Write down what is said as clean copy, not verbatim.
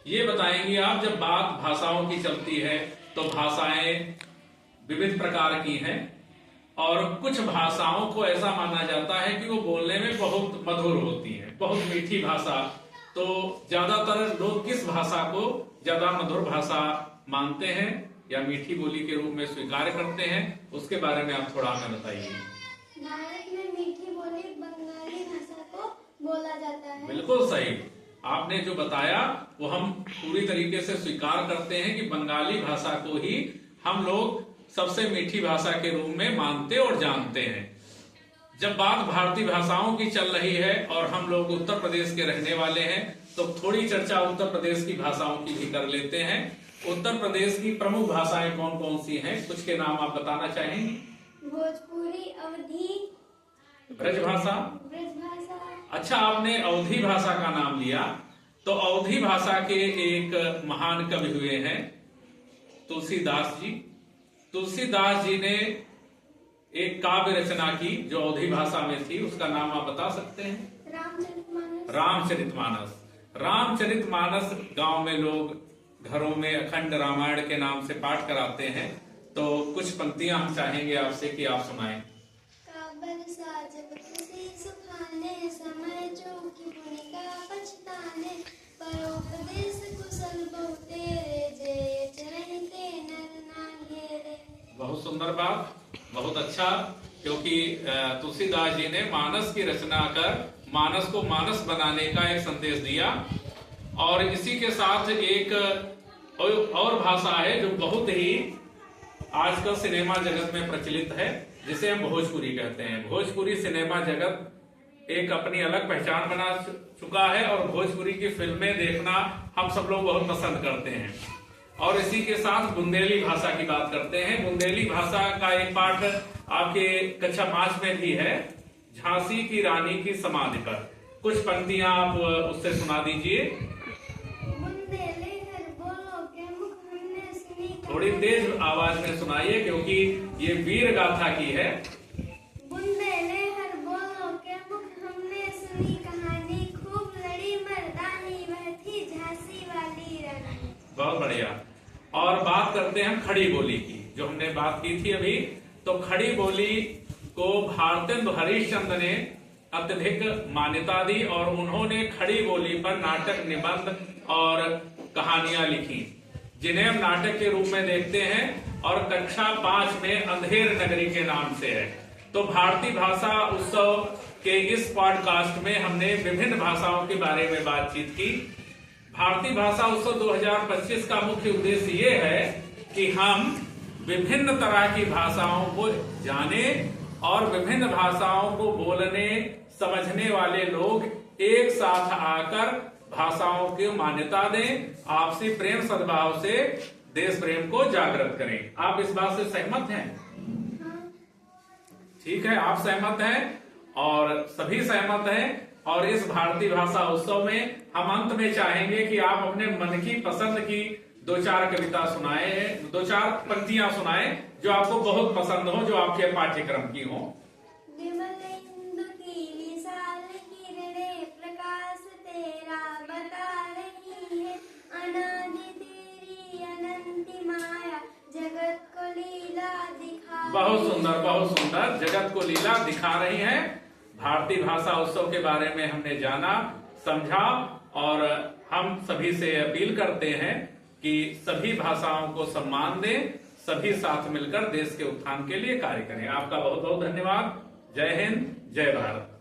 ये बताएंगे आप, जब बात भाषाओं की चलती है तो भाषाएं विविध प्रकार की हैं और कुछ भाषाओं को ऐसा माना जाता है कि वो बोलने में बहुत मधुर होती हैं, बहुत मीठी भाषा। तो ज्यादातर लोग किस भाषा को ज्यादा मधुर भाषा मानते हैं या मीठी बोली के रूप में स्वीकार करते हैं, उसके बारे में आप थोड़ा हमें बताइए। भारत में मीठी बोली बंगाली भाषा को बोला जाता है। बिल्कुल सही, आपने जो बताया वो हम पूरी तरीके से स्वीकार करते हैं कि बंगाली भाषा को ही हम लोग सबसे मीठी भाषा के रूप में मानते और जानते हैं। जब बात भारतीय भाषाओं की चल रही है और हम लोग उत्तर प्रदेश के रहने वाले हैं, तो थोड़ी चर्चा उत्तर प्रदेश की भाषाओं की भी कर लेते हैं। उत्तर प्रदेश की प्रमुख भाषाएं कौन कौन सी हैं, कुछ के नाम आप बताना चाहेंगे? भोजपुरी, अवधी, ब्रजभाषा। ब्रजभाषा। अच्छा, आपने अवधी भाषा का नाम लिया, तो अवधी भाषा के एक महान कवि हुए हैं तुलसीदास जी। तुलसीदास जी ने एक काव्य रचना की जो अवधी भाषा में थी, उसका नाम आप बता सकते हैं? रामचरितमानस। रामचरितमानस। रामचरितमानस गांव में लोग घरों में अखंड रामायण के नाम से पाठ कराते हैं, तो कुछ पंक्तियां हम चाहेंगे आपसे कि आप सुनाएं। काबर साजब खुशी सुखाने, समय जो की पुनिका पछताने, परोपदेश कुशल बहु तेरे, जय चरहिते नर नाहिए रे। बहुत सुंदर बात, बहुत अच्छा, क्योंकि तुलसीदास जी ने मानस की रचना कर मानस को मानस बनाने का एक संदेश दिया। और इसी के साथ एक और भाषा है जो बहुत ही आजकल सिनेमा जगत में प्रचलित है, जिसे हम भोजपुरी कहते हैं। भोजपुरी सिनेमा जगत एक अपनी अलग पहचान बना चुका है और भोजपुरी की फिल्में देखना हम सब लोग बहुत पसंद करते हैं। और इसी के साथ बुंदेली भाषा की बात करते हैं। बुंदेली भाषा का एक पाठ आपके कक्षा 5 में भी है, झांसी की रानी की समाधि पर। कुछ पंक्तियां आप उससे सुना दीजिए। थोड़ी तेज आवाज में सुनाइए, क्योंकि ये वीर गाथा की है। बुंदेले हर बोलो के मुख हमने सुनी कहानी, खूब लड़ी मर्दानी, वह थी झांसी वाली रानी। बहुत बढ़िया। और बात करते हैं खड़ी बोली की, जो हमने बात की थी अभी। तो खड़ी बोली को भारतेंदु हरिश्चंद्र ने अत्यधिक मान्यता दी और उन्होंने खड़ी बोली पर नाटक, निबंध और कहानियां लिखी, जिन्हें हम नाटक के रूप में देखते हैं और कक्षा 5 में अंधेर नगरी के नाम से है। तो भारतीय भाषा उत्सव के इस पॉडकास्ट में हमने विभिन्न भाषाओं के बारे में बातचीत की। भारतीय भाषा उत्सव 2025 का मुख्य उद्देश्य ये है कि हम विभिन्न तरह की भाषाओं को जाने और विभिन्न भाषाओं को बोलने समझने वाले लोग एक साथ आकर भाषाओं की मान्यता दें, आपसी प्रेम सद्भाव से देश प्रेम को जागृत करें। आप इस बात से सहमत हैं? ठीक है, आप सहमत हैं और सभी सहमत हैं। और इस भारतीय भाषा उत्सव में हम अंत में चाहेंगे कि आप अपने मन की पसंद की 2-4 कविता सुनाए, 2-4 पंक्तियां सुनाए जो आपको बहुत पसंद हो, जो आपके पाठ्यक्रम की हो। बहुत सुंदर, बहुत सुंदर। जगत को लीला दिखा रही हैं। भारतीय भाषा उत्सव के बारे में हमने जाना, समझा और हम सभी से अपील करते हैं कि सभी भाषाओं को सम्मान दें, सभी साथ मिलकर देश के उत्थान के लिए कार्य करें। आपका बहुत बहुत धन्यवाद। जय हिंद, जय भारत।